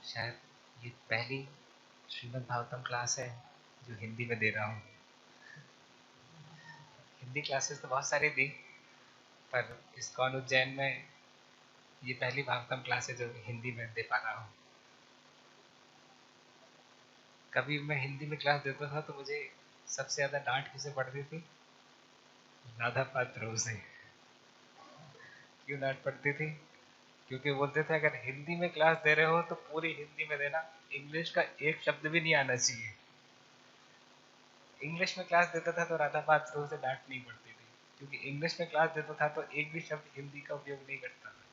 शायद ये पहली श्रीमद् भागवतम क्लास है जो हिंदी में दे रहा हूँ। हिंदी क्लासेस तो बहुत सारी दी, पर इस्कॉन उज्जैन में ये पहली भागवतम क्लास है जो हिंदी में दे पा रहा हूँ। कभी मैं हिंदी में क्लास देता था तो मुझे सबसे ज़्यादा डांट किसे पड़ती थी? राधा पात्रो से। क्यों डांट पड़ती थी? क्योंकि बोलते थे अगर हिंदी में क्लास दे रहे हो तो पूरी हिंदी में देना, इंग्लिश का एक शब्द भी नहीं आना चाहिए। इंग्लिश में क्लास देता था तो राधा पात्रो से डांट नहीं पड़ती थी, क्योंकि इंग्लिश में क्लास देता था तो एक भी शब्द हिंदी का उपयोग नहीं करता था,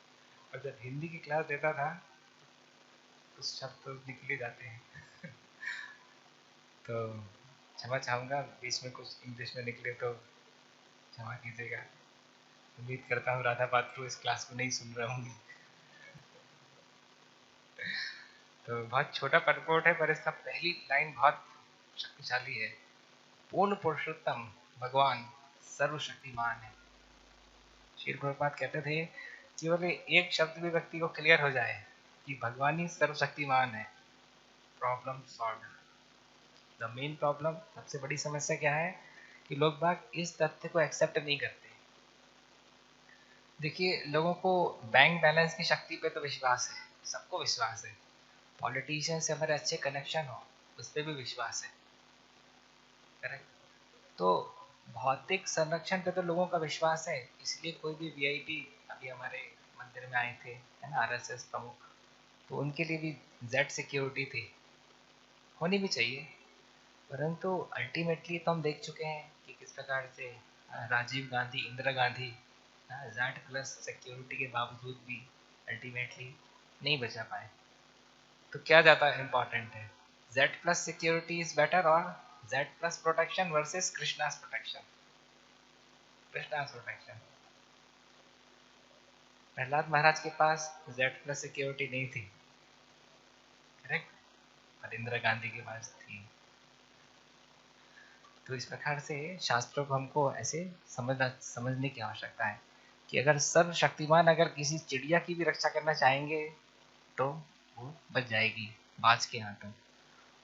और जब हिंदी की क्लास देता था तो शब्द तो निकल ही जाते हैं। तो क्षमा चाहूँगा बीच में कुछ इंग्लिश में निकले तो क्षमा कीजिएगा। उम्मीद करता हूँ राधा पात्रो इस क्लास को नहीं सुन रहे होंगे। तो बहुत छोटा परपोर्ट है, पर इसका पहली लाइन बहुत शक्तिशाली है। पूर्ण पुरुषोत्तम भगवान सर्वशक्तिमान है। श्री प्रभुपाद कहते थे कि केवल एक शब्द भी व्यक्ति को क्लियर हो जाए कि भगवान ही सर्वशक्तिमान है, problem solve. The main problem, सबसे बड़ी समस्या क्या है कि लोग बाग इस तथ्य को एक्सेप्ट नहीं करते। देखिए, लोगों को बैंक बैलेंस की शक्ति पे तो विश्वास है, सबको विश्वास है। पॉलिटिशियन से हमारे अच्छे कनेक्शन हो, उस पर भी विश्वास है, करेक्ट। तो भौतिक संरक्षण पे तो लोगों का विश्वास है, इसलिए कोई भी वीआईपी अभी हमारे मंदिर में आए थे, है ना, आरएसएस प्रमुख, तो उनके लिए भी जेड सिक्योरिटी थी, होनी भी चाहिए। परंतु अल्टीमेटली तो हम देख चुके हैं कि किस प्रकार से Rajiv Gandhi, Indira Gandhi Z plus security के बावजूद भी अल्टीमेटली नहीं बचा पाए। तो क्या ज़्यादा इम्पोर्टेंट है, Z plus security is better और Z plus protection versus Krishna's protection? Krishna's protection. Prahlad Maharaj के पास जेड प्लस सिक्योरिटी नहीं थी, करेक्ट, और इंदिरा गांधी के पास थी। तो इस प्रकार से शास्त्रों को हमको ऐसे समझने की आवश्यकता है कि अगर सर्वशक्तिमान अगर किसी चिड़िया की भी रक्षा करना चाहेंगे तो वो बच जाएगी बाज के हाथों,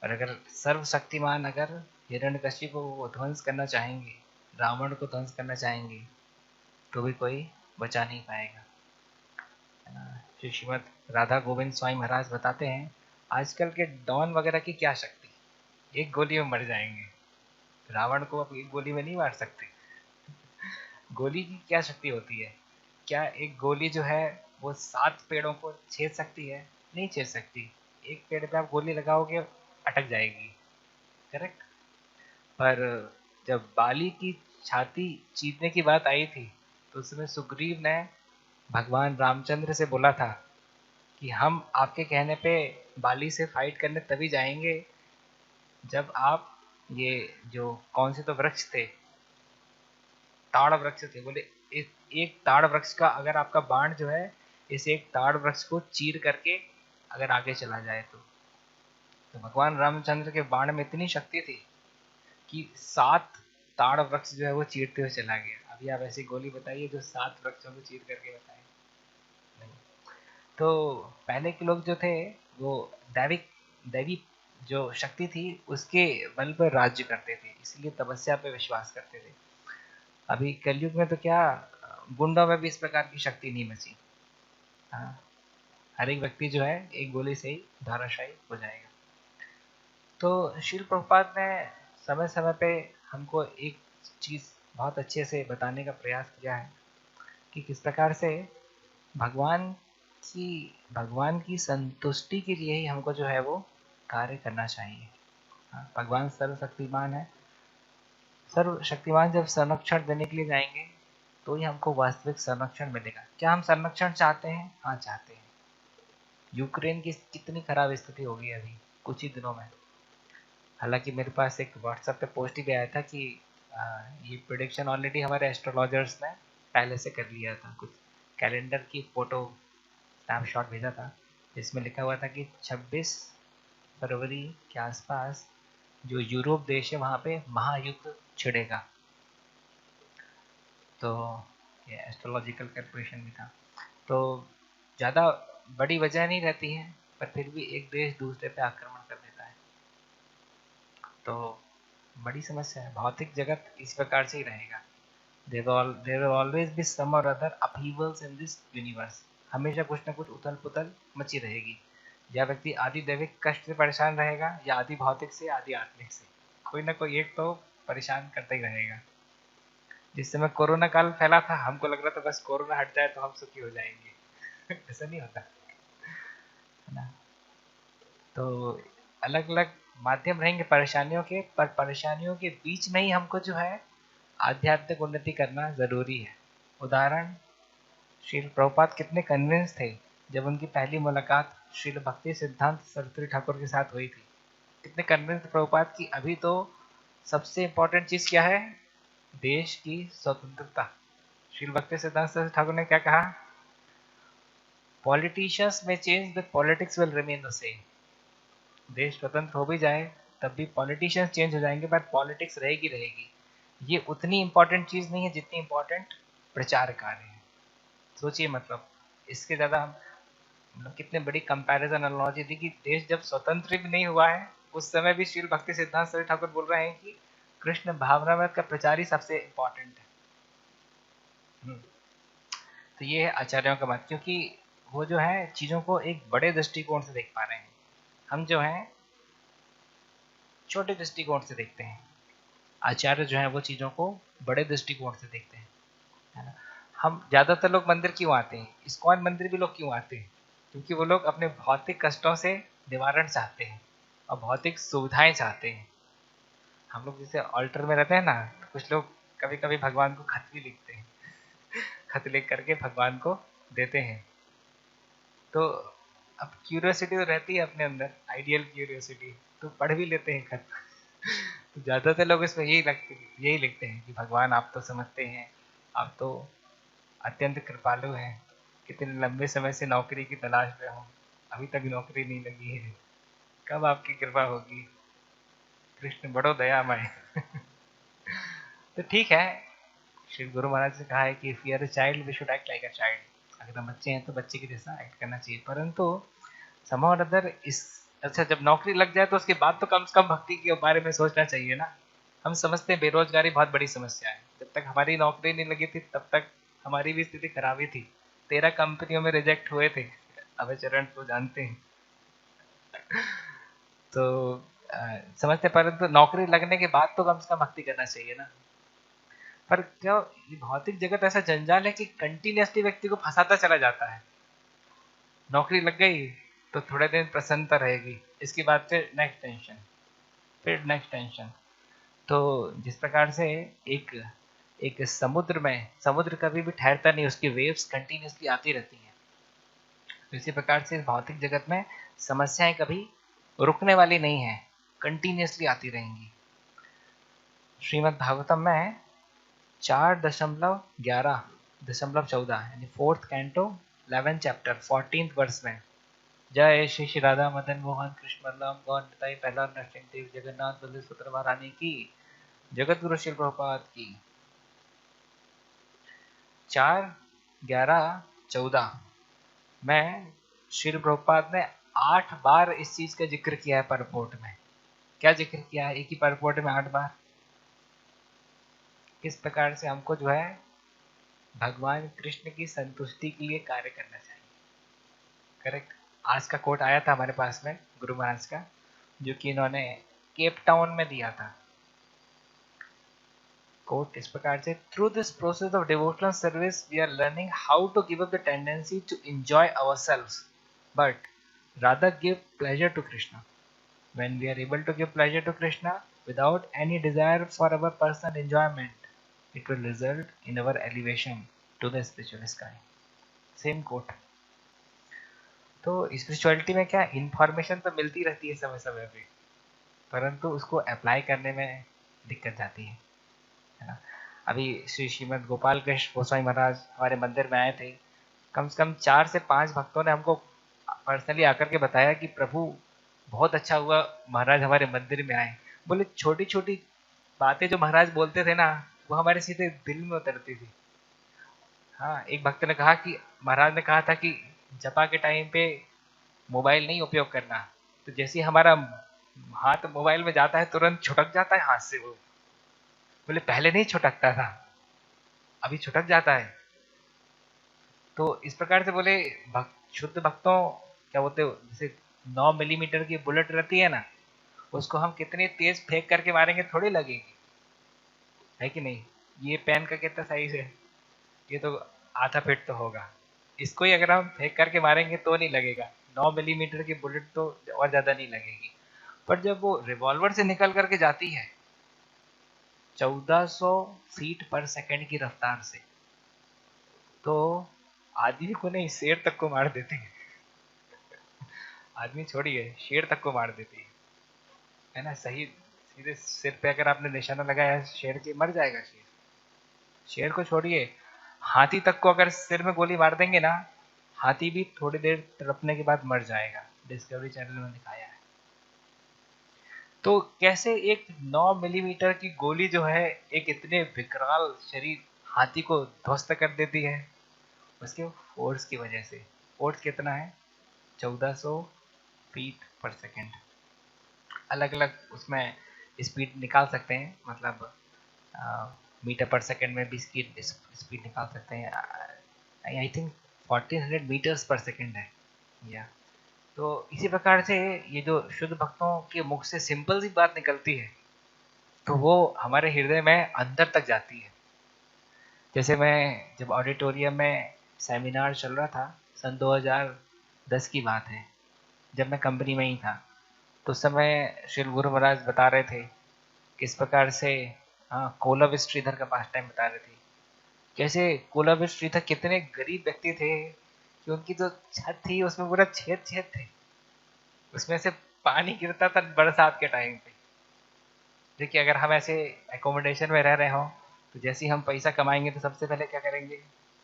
और अगर सर्वशक्तिमान अगर हिरण्यकशिपु को ध्वंस करना चाहेंगे, रावण को ध्वंस करना चाहेंगे, तो भी कोई बचा नहीं पाएगा, है ना। श्री श्रीमद राधा गोविंद स्वामी महाराज बताते हैं आजकल के डॉन वगैरह की क्या शक्ति, एक गोली में मर जाएंगे। रावण को आप एक गोली में नहीं मार सकते। गोली की क्या शक्ति होती है? क्या एक गोली जो है वो 7 पेड़ों को छेद सकती है? नहीं छेद सकती। एक पेड़ पे आप गोली लगाओगे अटक जाएगी, करेक्ट। पर जब बाली की छाती चीरने की बात आई थी तो उसमें सुग्रीव ने भगवान रामचंद्र से बोला था कि हम आपके कहने पे बाली से फाइट करने तभी जाएंगे जब आप ये जो कौन से तो वृक्ष थे, ताड़ वृक्ष थे, बोले एक ताड़ वृक्ष का अगर आपका बाण जो है इस एक ताड़ वृक्ष को चीर करके अगर आगे चला जाए तो भगवान रामचंद्र के बाण में इतनी शक्ति थी कि 7 ताड़ वृक्ष जो है वो चीरते हुए चला गया। अभी आप ऐसी गोली बताइए जो 7 वृक्षों को चीर करके बताए, नहीं। तो पहले के लोग जो थे वो दैवी जो शक्ति थी उसके बल पर राज्य करते थे, इसलिए तपस्या पे विश्वास करते थे। अभी कलयुग में तो क्या, गुंडों में भी इस प्रकार की शक्ति नहीं बची। हाँ, हर एक व्यक्ति जो है एक गोली से ही धराशायी हो जाएगा। तो श्रील प्रभुपाद ने समय समय पे हमको एक चीज़ बहुत अच्छे से बताने का प्रयास किया है कि किस प्रकार से भगवान की भगवान की संतुष्टि के लिए ही हमको जो है वो कार्य करना चाहिए। हाँ, भगवान सर्वशक्तिमान है, सर्वशक्तिमान जब संरक्षण देने के लिए जाएंगे तो ही हमको वास्तविक संरक्षण मिलेगा। क्या हम संरक्षण चाहते हैं? हाँ, चाहते हैं। यूक्रेन की कितनी खराब स्थिति हो गई अभी कुछ ही दिनों में। हालांकि मेरे पास एक व्हाट्सएप पे पोस्ट ही आया था कि ये प्रिडिक्शन ऑलरेडी हमारे एस्ट्रोलॉजर्स ने पहले से कर लिया था। कुछ कैलेंडर की फोटो स्नैपशॉट भेजा था जिसमें लिखा हुआ था कि 26 फरवरी के आसपास जो यूरोप देश है वहाँ पे महायुद्ध छिड़ेगा। तो ये एस्ट्रोलॉजिकल कैलकुलेशन भी था। तो ज़्यादा बड़ी वजह नहीं रहती है, पर फिर भी एक देश दूसरे पे आक्रमण कर देता है। तो बड़ी समस्या है, भौतिक जगत इस प्रकार से ही रहेगा। There will always be some or other upheavals in this universe। हमेशा कुछ ना कुछ उथल पुथल मची रहेगी। या व्यक्ति आदि दैविक कष्ट से परेशान रहेगा, या आदि भौतिक से, आदि आत्मिक से, कोई ना कोई एक तो परेशान करता ही रहेगा। जिस समय कोरोना काल फैला था, हमको लग रहा था बस कोरोना हट जाए तो हम सुखी हो जाएंगे। ऐसा नहीं होता है ना। तो अलग अलग माध्यम रहेंगे परेशानियों के, पर परेशानियों के बीच में ही हमको जो है आध्यात्मिक उन्नति करना जरूरी है। उदाहरण, श्रील प्रभुपाद कितने कन्विंस थे जब उनकी पहली मुलाकात श्रील भक्ति सिद्धांत सरस्वती ठाकुर के साथ हुई थी। कितने कन्विंस प्रभुपाद की अभी तो सबसे इंपॉर्टेंट चीज क्या है, देश की स्वतंत्रता। श्रील भक्ति सिद्धांत सरस्वती ठाकुर ने क्या कहा, पॉलिटिशियंस में change the politics will remain the same. देश स्वतंत्र हो भी जाए तब भी पॉलिटिशियंस चेंज हो जाएंगे, पर पॉलिटिक्स रहेगी रहेगी। ये उतनी इंपॉर्टेंट चीज नहीं है जितनी इंपॉर्टेंट प्रचार कार्य है। सोचिए, मतलब इसके ज्यादा हम मतलब कितने बड़ी कंपैरिजन एनालॉजी दी कि देश जब स्वतंत्र भी नहीं हुआ है उस समय भी श्रील भक्ति सिद्धांत सरस्वती ठाकुर बोल रहे हैं कि कृष्ण भावनामृत का प्रचार ही सबसे इंपॉर्टेंट है। तो ये है आचार्यों का मत, क्योंकि वो जो है चीजों को एक बड़े दृष्टिकोण से देख पा रहे हैं। हम जो है छोटे दृष्टिकोण से देखते हैं, आचार्य जो है वो चीजों को बड़े दृष्टिकोण से देखते हैं, है ना। हम ज्यादातर लोग मंदिर क्यों आते हैं, इस्कॉन मंदिर भी लोग क्यों आते हैं, क्योंकि वो लोग अपने भौतिक कष्टों से निवारण चाहते हैं और भौतिक सुविधाएं चाहते हैं। हम लोग जैसे ऑल्टर में रहते हैं ना, तो कुछ लोग कभी कभी भगवान को खत भी लिखते हैं, खत लिख करके भगवान को देते हैं। तो अब क्यूरियोसिटी तो रहती है अपने अंदर, आइडियल क्यूरियोसिटी, तो पढ़ भी लेते हैं खत। तो ज्यादातर लोग इसमें यही लिखते हैं कि भगवान आप तो समझते हैं, आप तो अत्यंत कृपालु हैं, कितने लंबे समय से नौकरी की तलाश में हूँ, अभी तक नौकरी नहीं लगी है, कब आपकी कृपा होगी, कृष्ण बड़ो दयामय। तो ठीक है, श्री गुरु महाराज ने कहा है कि if you are a child we should act like a child. अगर हम बच्चे हैं तो बच्चे के जैसा एक्ट करना चाहिए, परंतु somehow or other इस, अच्छा जब नौकरी लग जाए तो उसके बाद तो कम से कम भक्ति के बारे में सोचना चाहिए ना। हम समझते हैं बेरोजगारी बहुत बड़ी समस्या है, जब तक हमारी नौकरी नहीं लगी थी तब तक हमारी भी स्थिति खराब ही थी। 13 कंपनियों में रिजेक्ट हुए थे, अभय चरण तो जानते हैं। तो समझते, परंतु नौकरी लगने के बाद तो कम से कम भक्ति करना चाहिए ना। पर क्या ये भौतिक जगत ऐसा जंजाल है कि कंटिन्यूसली व्यक्ति को फंसाता चला जाता है। नौकरी लग गई तो थोड़े दिन प्रसन्नता रहेगी, इसके बाद फिर नेक्स्ट टेंशन, फिर नेक्स्ट टेंशन। तो जिस प्रकार से एक एक समुद्र में, समुद्र कभी भी ठहरता नहीं, उसकी वेव्स कंटिन्यूसली आती रहती हैं। तो इसी प्रकार से भौतिक जगत में समस्याएं कभी रुकने वाली नहीं है, कंटिन्यूसली आती रहेंगी। श्रीमद् भागवतम में 4.11.14 यानी 4th canto 11th chapter 14th verse में, जय श्री श्री राधा मदन मोहन कृष्ण बलराम गौर निताई पहला नरसिंह देव जगन्नाथ बलदेव सुत्र महारानी की, जगत गुरु श्री प्रभुपाद की। 4.11.14 में श्री प्रभुपाद ने 8 बार इस चीज का जिक्र किया है परपोर्ट में। क्या जिक्र किया है एक ही परपोर्ट में 8 बार? किस प्रकार से हमको जो है भगवान कृष्ण की संतुष्टि के लिए कार्य करना चाहिए। करेक्ट। आज का कोट आया था हमारे पास में गुरु महाराज का, जो कि इन्होंने केप टाउन में दिया था। कोट इस प्रकार से, through this process of devotional service we are learning how to give up the tendency to enjoy ourselves but rather give pleasure to Krishna. When we are able to give pleasure to Krishna without any desire for our personal enjoyment, it will result in our elevation to the spiritual sky. Same quote. तो spirituality में क्या information तो मिलती रहती है समय समय पे, परंतु उसको अप्लाई करने में दिक्कत जाती है ना। अभी श्री श्रीमद गोपाल कृष्ण गोस्वामी महाराज हमारे मंदिर में आए थे, कम से कम 4 से 5 भक्तों ने हमको पर्सनली आकर के बताया कि प्रभु बहुत अच्छा हुआ महाराज हमारे मंदिर में आए। बोले छोटी छोटी बातें जो महाराज बोलते थे ना, वो हमारे सीधे दिल में उतरती थी। हाँ, एक भक्त ने कहा कि महाराज ने कहा था कि जपा के टाइम पे मोबाइल नहीं उपयोग करना, तो जैसे ही हमारा हाथ मोबाइल में जाता है तुरंत छुटक जाता है हाथ से वो। बोले पहले नहीं छुटकता था, अभी छुटक जाता है। तो इस प्रकार से बोले शुद्ध भक्तों क्या बोलते हो, जैसे 9 मिलीमीटर की बुलेट रहती है ना, उसको हम कितनी तेज फेंक करके मारेंगे थोड़ी लगेगी, है कि नहीं। ये पेन का कितना साइज है, ये तो आधा फीट तो होगा, इसको ही अगर हम फेंक करके मारेंगे तो नहीं लगेगा। 9 मिलीमीटर की बुलेट तो और ज्यादा नहीं लगेगी। पर जब वो रिवॉल्वर से निकल करके जाती है 1400 फीट पर सेकंड की रफ्तार से, तो आदमी को नहीं शेर तक को मार देती है। आदमी छोड़िए, शेर तक को मार देती है ना। सही सीधे सिर पे अगर आपने निशाना लगाया शेर के, मर जाएगा शेर। शेर को छोड़िए, हाथी तक को अगर सिर में गोली मार देंगे ना, हाथी भी थोड़ी देर तड़पने के बाद मर जाएगा। डिस्कवरी चैनल में दिखाया है। तो कैसे एक 9 मिलीमीटर की गोली जो है एक इतने विकराल शरीर हाथी को ध्वस्त कर देती है, उसके फोर्स की वजह से। फोर्स कितना है, 1400 फीट पर सेकेंड। अलग अलग उसमें स्पीड निकाल सकते हैं, मतलब मीटर पर सेकेंड में भी स्पीड निकाल सकते हैं। आई थिंक 1400 मीटर्स पर सेकेंड है या। तो इसी प्रकार से ये जो शुद्ध भक्तों के मुख से सिंपल सी बात निकलती है, तो वो हमारे हृदय में अंदर तक जाती है। जैसे मैं जब ऑडिटोरियम में सेमिनार चल रहा था, सन 2010 की बात है, जब मैं कंपनी में ही था, तो उस समय श्री गुरु महाराज बता रहे थे किस प्रकार से, हाँ, कोलव श्रीधर का पास टाइम बता रहे थे, कैसे कोलव श्रीधर कितने गरीब व्यक्ति थे कि उनकी जो छत थी उसमें पूरा छेद छेद थे, उसमें से पानी गिरता था बरसात के टाइम पे। देखिए अगर हम ऐसे एकोमोडेशन में रह रहे हो, तो जैसे ही हम पैसा कमाएंगे तो सबसे पहले क्या करेंगे,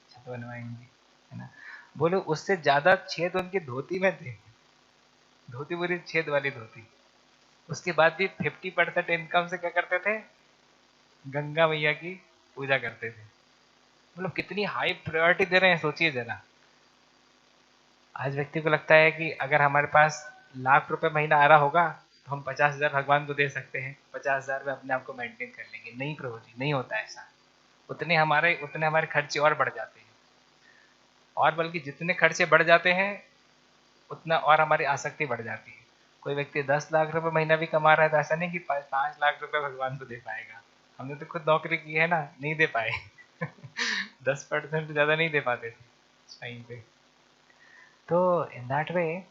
छत बनवाएंगे, है ना। बोलो उससे ज्यादा छेद उनकी धोती में थे, धोती पूरी छेद वाली धोती। उसके बाद भी 50% इनकम से क्या करते थे, गंगा मैया की पूजा करते थे। मतलब कितनी हाई प्रायोरिटी दे रहे हैं, सोचिए जरा। आज व्यक्ति को लगता है कि अगर हमारे पास लाख रुपए महीना आ रहा होगा तो हम 50,000 भगवान को दे सकते हैं, 50,000 में अपने आप को मेंटेन कर लेंगे। नहीं प्रभु जी, नहीं होता ऐसा। उतने हमारे खर्चे और बढ़ जाते हैं, और बल्कि जितने खर्चे बढ़ जाते हैं उतना और हमारी आसक्ति बढ़ जाती है। कोई व्यक्ति 10 लाख रुपए महीना भी कमा रहा है तो ऐसा नहीं कि 5 लाख रुपए भगवान को दे पाएगा। हमने तो खुद नौकरी की है ना, नहीं दे पाए। 10% ज्यादा नहीं दे पाते थे टाइम पे। तो इन दैट वे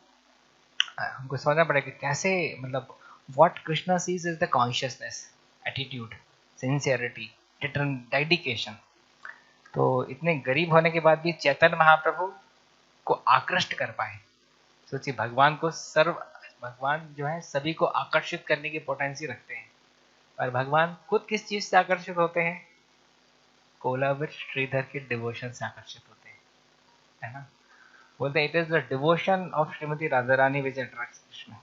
हमको समझना पड़ेगा कैसे, मतलब what Krishna sees is the consciousness, attitude, sincerity, dedication. तो इतने गरीब होने के बाद भी चैतन्य महाप्रभु को आकृष्ट कर पाए। सोचिए, भगवान जो है सभी को आकर्षित करने की पोटेंसी रखते हैं, और भगवान खुद किस चीज से आकर्षित होते हैं, कोलावित श्रीधर के डिवोशन से आकर्षित होते हैं, है ना। बोलते हैं it is the devotion of Shrimati Radha Rani which attracts Krishna.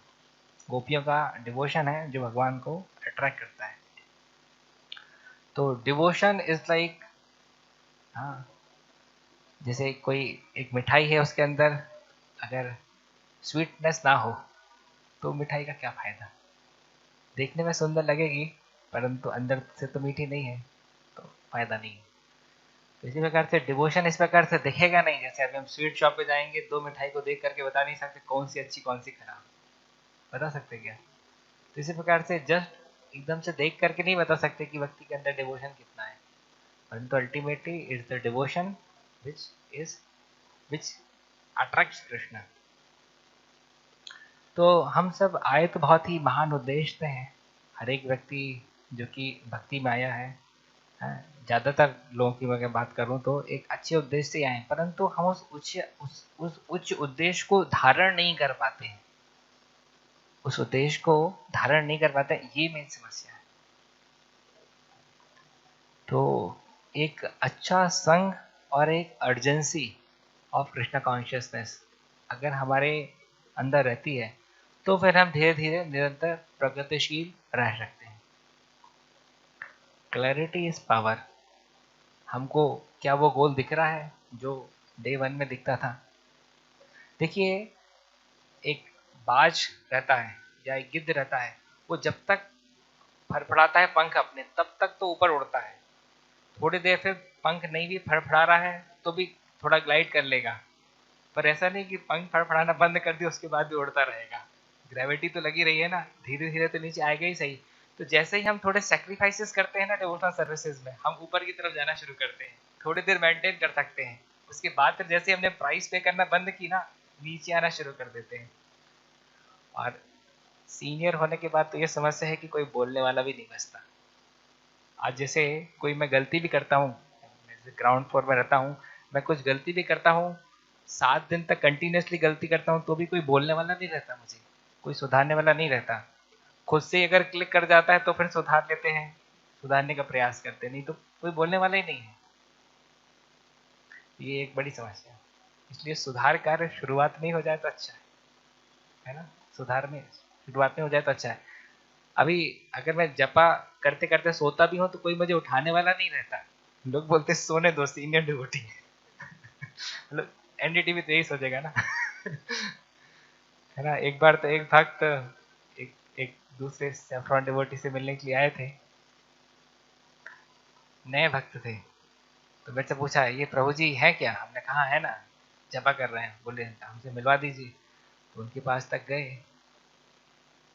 गोपियों का डिवोशन है जो भगवान को अट्रैक्ट करता है। तो डिवोशन इज लाइक, हाँ, जैसे कोई एक मिठाई है, उसके अंदर अगर स्वीटनेस ना हो तो मिठाई का क्या फायदा। देखने में सुंदर लगेगी परंतु अंदर से तो मीठी नहीं है, तो फायदा नहीं है। तो इसी प्रकार से डिवोशन इस प्रकार से दिखेगा नहीं। जैसे अभी हम स्वीट शॉप पे जाएंगे, दो मिठाई को देख करके बता नहीं सकते कौन सी अच्छी कौन सी खराब, बता सकते क्या। तो इसी प्रकार से जस्ट एकदम से देख करके नहीं बता सकते कि व्यक्ति के अंदर डिवोशन कितना है, परंतु ultimately it's the devotion which is which attracts Krishna. तो हम सब आए तो बहुत ही महान उद्देश्य से हैं। हर एक व्यक्ति जो कि भक्ति में आया है, ज़्यादातर लोगों की मैं बात करूं तो एक अच्छे उद्देश्य से आए, परंतु हम उस उच्च उद्देश्य को धारण नहीं कर पाते हैं। उस उद्देश्य को धारण नहीं कर पाते, ये मेन समस्या है। तो एक अच्छा संग और एक अर्जेंसी ऑफ कृष्णा कॉन्शियसनेस अगर हमारे अंदर रहती है, तो फिर हम धीरे धीरे निरंतर प्रगतिशील रह सकते हैं। Clarity is power. हमको क्या वो गोल दिख रहा है जो डे 1 में दिखता था। देखिए, एक बाज रहता है या एक गिद्ध रहता है, वो जब तक फड़फड़ाता है पंख अपने, तब तक तो ऊपर उड़ता है। थोड़ी देर फिर पंख नहीं भी फड़फड़ा रहा है तो भी थोड़ा ग्लाइड कर लेगा, पर ऐसा नहीं कि पंख फड़फड़ाना बंद कर दिया उसके बाद भी उड़ता रहेगा। ग्रेविटी तो लगी रही है ना, धीरे धीरे तो नीचे आएगा ही सही। तो जैसे ही हम थोड़े सेक्रीफाइसेस करते हैं ना डिवोशनल सर्विसेज में, हम ऊपर की तरफ जाना शुरू करते हैं, थोड़ी देर मेंटेन कर सकते हैं, उसके बाद फिर जैसे हमने प्राइस पे करना बंद की ना, नीचे आना शुरू कर देते हैं। और सीनियर होने के बाद तो ये समस्या है कि कोई बोलने वाला भी नहीं बचता। आज जैसे कोई मैं गलती भी करता हूँ, ग्राउंड फ्लोर में रहता हूँ, मैं कुछ गलती भी करता हूँ, 7 दिन तक कंटिन्यूसली गलती करता हूँ, तो भी कोई बोलने वाला नहीं रहता, मुझे कोई सुधारने वाला नहीं रहता। खुद से ही अगर क्लिक कर जाता है तो फिर सुधार लेते हैं, सुधारने का प्रयास करते हैं, नहीं तो कोई बोलने वाला ही नहीं है। ये एक बड़ी समस्या है। इसलिए सुधार कार्य शुरुआत में ही हो जाए तो अच्छा है ना। सुधार में शुरुआत में हो जाए तो अच्छा है। अभी अगर मैं जपा करते करते सोता भी हूँ तो कोई मुझे उठाने वाला नहीं रहता। लोग बोलते सोने दो, सीनियर डिवोटी। मतलब एनडीटी भी तो यही सोचेगा ना। है ना। एक बार तो एक भक्त एक एक दूसरे सेफ्रॉन डिवोटी से मिलने के लिए आए थे, नए भक्त थे। तो मेरे से पूछा, ये प्रभु जी है क्या? हमने कहा है ना, जपा कर रहे हैं। बोले हमसे मिलवा दीजिए। तो उनके पास तक गए।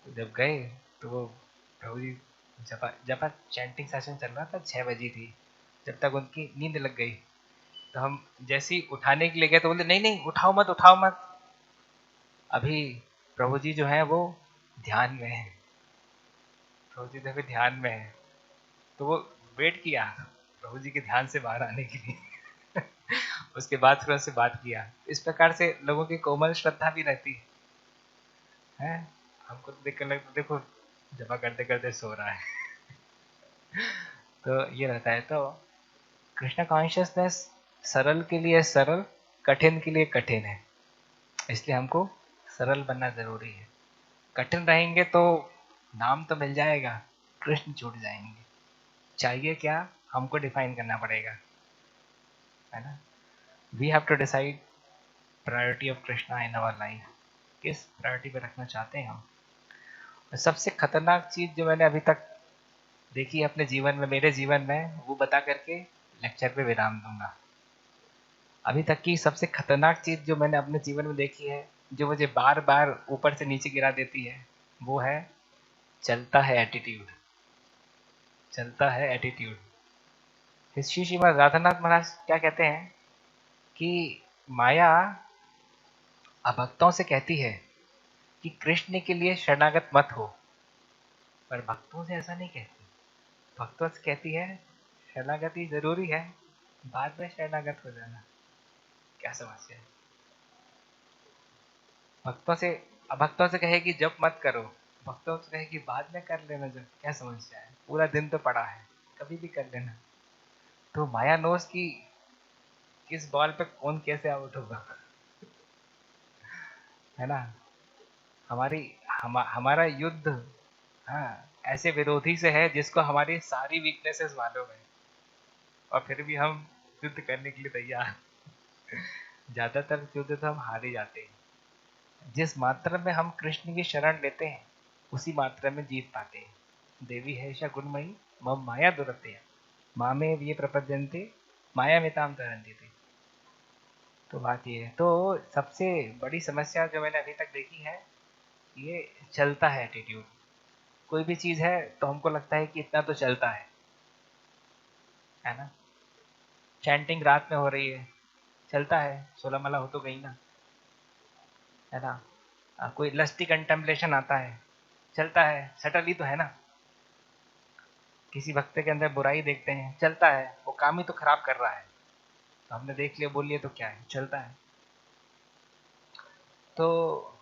तो जब गए तो वो प्रभु जी जपा जपा चैंटिंग सेशन चल रहा था, 6 बजी थी, जब तक उनकी नींद लग गई। तो हम जैसे ही उठाने के लिए गए तो बोले नहीं नहीं, उठाओ मत उठाओ मत, अभी प्रभु जी जो है वो ध्यान में है। प्रभु जी तो अभी ध्यान में है। तो वो वेट किया प्रभु जी के ध्यान से बाहर आने के लिए। उसके बाद फिर उनसे बात किया। इस प्रकार से लोगों की कोमल श्रद्धा भी रहती है। हमको तो देख कर लगता देखो जमा करते करते सो रहा है। तो ये रहता है। तो कृष्णा कॉन्शियसनेस सरल के लिए सरल, कठिन के लिए कठिन है। इसलिए हमको सरल बनना जरूरी है। कठिन रहेंगे तो नाम तो मिल जाएगा, कृष्ण छूट जाएंगे। चाहिए क्या, हमको डिफाइन करना पड़ेगा, है ना। We have to decide priority of Krishna in our life. किस प्रायोरिटी पे रखना चाहते हैं हम। सबसे खतरनाक चीज जो मैंने अभी तक देखी है अपने जीवन में, मेरे जीवन में, वो बता करके लेक्चर पे विराम दूंगा। अभी तक की सबसे खतरनाक चीज जो मैंने अपने जीवन में देखी है, जो मुझे बार बार ऊपर से नीचे गिरा देती है, वो है चलता है एटीट्यूड। चलता है एटीट्यूड। श्री श्रीमद राधानाथ महाराज क्या कहते हैं कि माया अभक्तों से कहती है कि कृष्ण के लिए शरणागत मत हो, पर भक्तों से ऐसा नहीं कहती। भक्तों से कहती है शरणागति जरूरी है, बाद में शरणागत हो जाना। क्या समस्या है। भक्तों से अभक्तों से कहे कि जब मत करो, भक्तों से कहे कि बाद में कर लेना जब। क्या समस्या है, पूरा दिन तो पड़ा है, कभी भी कर लेना। तो माया नोस की किस बॉल पे कौन कैसे आउट होगा, है ना। हमारा युद्ध, हाँ, ऐसे विरोधी से है जिसको हमारी सारी वीकनेसेस मालूम है, और फिर भी हम युद्ध करने के लिए तैयार। ज्यादातर युद्ध तो हम हार ही जाते हैं। जिस मात्रा में हम कृष्ण की शरण लेते हैं उसी मात्रा में जीत पाते हैं। देवी है ईशा गुणमयी मम माया दुरत्य मामे ये प्रपद्यन्ते माया मिताम तरंती थी। तो बात ये है। तो सबसे बड़ी समस्या जो मैंने अभी तक देखी है, ये चलता है एटीट्यूड। कोई भी चीज है तो हमको लगता है कि इतना तो चलता है ना। चैंटिंग रात में हो रही है, चलता है, 16 माला हो तो गई ना, है ना। कोई लस्टी कंटेम्पलेशन आता है, चलता है, सटल ही तो है ना। किसी भक्त के अंदर बुराई देखते हैं, चलता है, वो काम ही तो खराब कर रहा है, तो हमने देख लिया, बोल लिया तो क्या है, चलता है। तो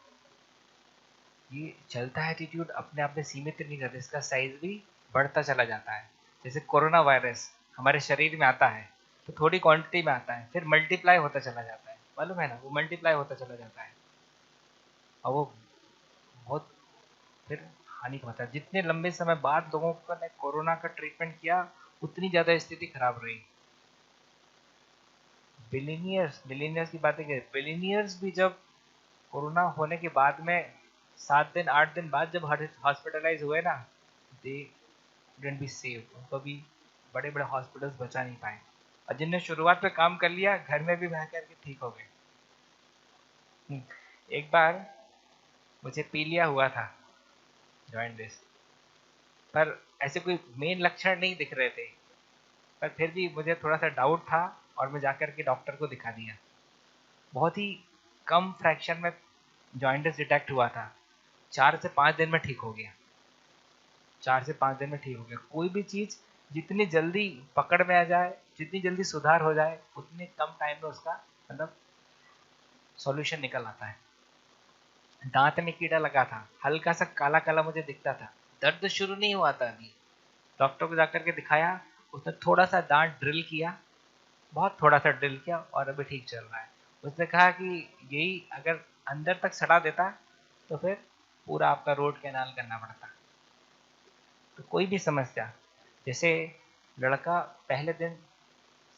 ये चलता है एटीट्यूड अपने आप में सीमित नहीं रहता, इसका साइज भी बढ़ता चला जाता है। जैसे कोरोना वायरस हमारे शरीर में आता है तो थोड़ी क्वांटिटी में आता है, फिर मल्टीप्लाई होता चला जाता है, मालूम है ना, वो मल्टीप्लाई होता चला जाता है, और वो बहुत फिर हानि होता है। जितने लंबे समय बाद लोगों को ने कोरोना का ट्रीटमेंट किया, उतनी ज्यादा स्थिति खराब रही। बिलीनियर्स बिलीनियर्स की बातें करें, बिलीनियर्स भी जब कोरोना होने के बाद में 7 दिन 8 दिन बाद जब हॉस्पिटलाइज हुए ना, दे डिडंट बी सेव, उनको भी बड़े बड़े हॉस्पिटल्स बचा नहीं पाए, और जिनने शुरुआत में काम कर लिया घर में भी बह करके ठीक हो गए। एक बार मुझे पीलिया हुआ था, जॉइंटिस, पर ऐसे कोई मेन लक्षण नहीं दिख रहे थे, पर फिर भी मुझे थोड़ा सा डाउट था और मैं जाकर के डॉक्टर को दिखा दिया। बहुत ही कम फ्रैक्शन में जॉइंटिस डिटेक्ट हुआ था, 4 से 5 दिन में ठीक हो गया। 4 से 5 दिन में ठीक हो गया। कोई भी चीज़ जितनी जल्दी पकड़ में आ जाए, जितनी जल्दी सुधार हो जाए, उतने कम टाइम में उसका मतलब सॉल्यूशन निकल आता है। दांत में कीड़ा लगा था, हल्का सा काला काला मुझे दिखता था, दर्द शुरू नहीं हुआ था अभी। डॉक्टर को जाकर के दिखाया, उसने थोड़ा सा दांत ड्रिल किया, बहुत थोड़ा सा ड्रिल किया, और अभी ठीक चल रहा है। उसने कहा कि यही अगर अंदर तक सड़ा देता तो फिर पूरा आपका रूट कैनाल करना पड़ता। तो कोई भी समस्या, जैसे लड़का पहले दिन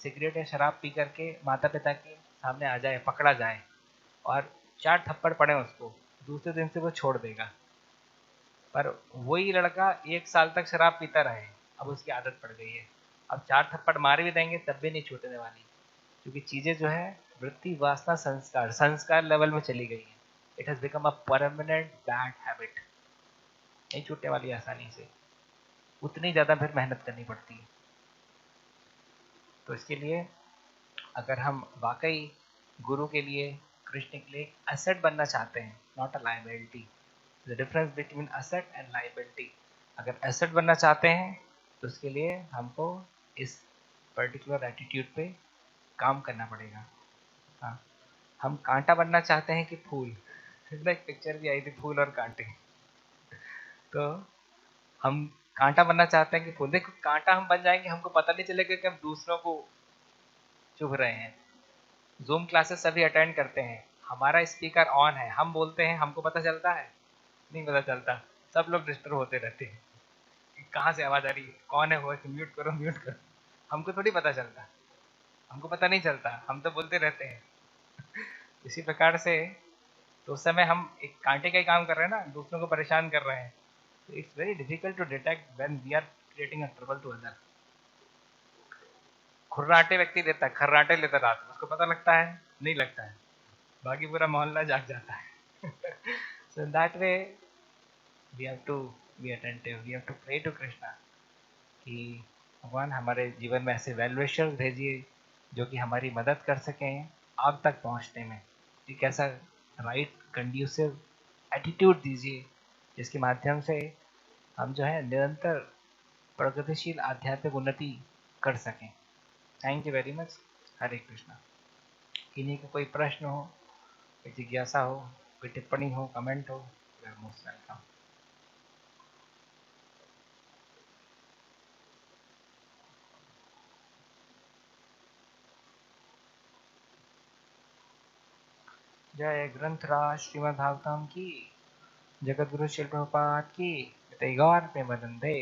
सिगरेट या शराब पी करके माता पिता के सामने आ जाए, पकड़ा जाए और 4 थप्पड़ पड़े उसको, दूसरे दिन से वो छोड़ देगा। पर वही लड़का 1 साल तक शराब पीता रहे, अब उसकी आदत पड़ गई है, अब 4 थप्पड़ मार भी देंगे तब भी नहीं छूटने वाली, क्योंकि चीज़ें जो है वृत्ति वासना संस्कार संस्कार लेवल में चली गई है। It has become a permanent bad habit, नहीं छूटने वाली आसानी से, उतनी ज़्यादा फिर मेहनत करनी पड़ती है। तो इसके लिए अगर हम वाकई गुरु के लिए, कृष्ण के लिए एसेट बनना चाहते हैं, not a liability, the difference between asset and liability, अगर एसेट बनना चाहते हैं तो उसके लिए हमको इस पर्टिकुलर एटीट्यूड पे काम करना पड़ेगा। हाँ, हम कांटा बनना चाहते हैं कि फूल, एक पिक्चर भी आई थी फूल और कांटे, तो हम कांटा बनना चाहते हैं कि फूल। देखो कांटा हम बन जाएंगे, हमको पता नहीं चलेगा कि हम दूसरों को चुभ रहे हैं। जूम क्लासेस सभी अटेंड करते हैं, हमारा स्पीकर ऑन है, हम बोलते हैं, हमको पता चलता है? नहीं पता चलता, सब लोग डिस्टर्ब होते रहते हैं कि कहाँ से आवाज़ आ रही है, कौन है वो, म्यूट करो म्यूट करो, हमको थोड़ी पता चलता, हमको पता नहीं चलता, हम तो बोलते रहते हैं। इसी प्रकार से तो उस समय हम एक कांटे का ही काम कर रहे हैं ना, दूसरों को परेशान कर रहे हैं। तो it's very difficult to detect when we are creating a trouble to other. खुर्राटे व्यक्ति लेता है, खर्राटे लेता रात में, उसको पता लगता है? नहीं लगता है, बाकी पूरा मोहल्ला जाग जाता है। So in that way we have to be attentive, we have to pray to Krishna कि भगवान हमारे जीवन में ऐसे वेल-विशर्स भेजिए जो कि हमारी मदद कर सकें आप तक पहुंचने में। एक ऐसा राइट कंड्यूसिव एटीट्यूड दीजिए जिसके माध्यम से हम जो है निरंतर प्रगतिशील आध्यात्मिक उन्नति कर सकें। Thank you very much. Hare Krishna. किन्हीं का कोई प्रश्न हो, कोई जिज्ञासा हो, कोई टिप्पणी हो, कमेंट हो, यू आर मोस्ट वेलकम। जय ग्रंथराज श्रीमद् भागवतम की, जगत गुरु शिल प्रभुपाद की, जय गौर प्रेमानंदे।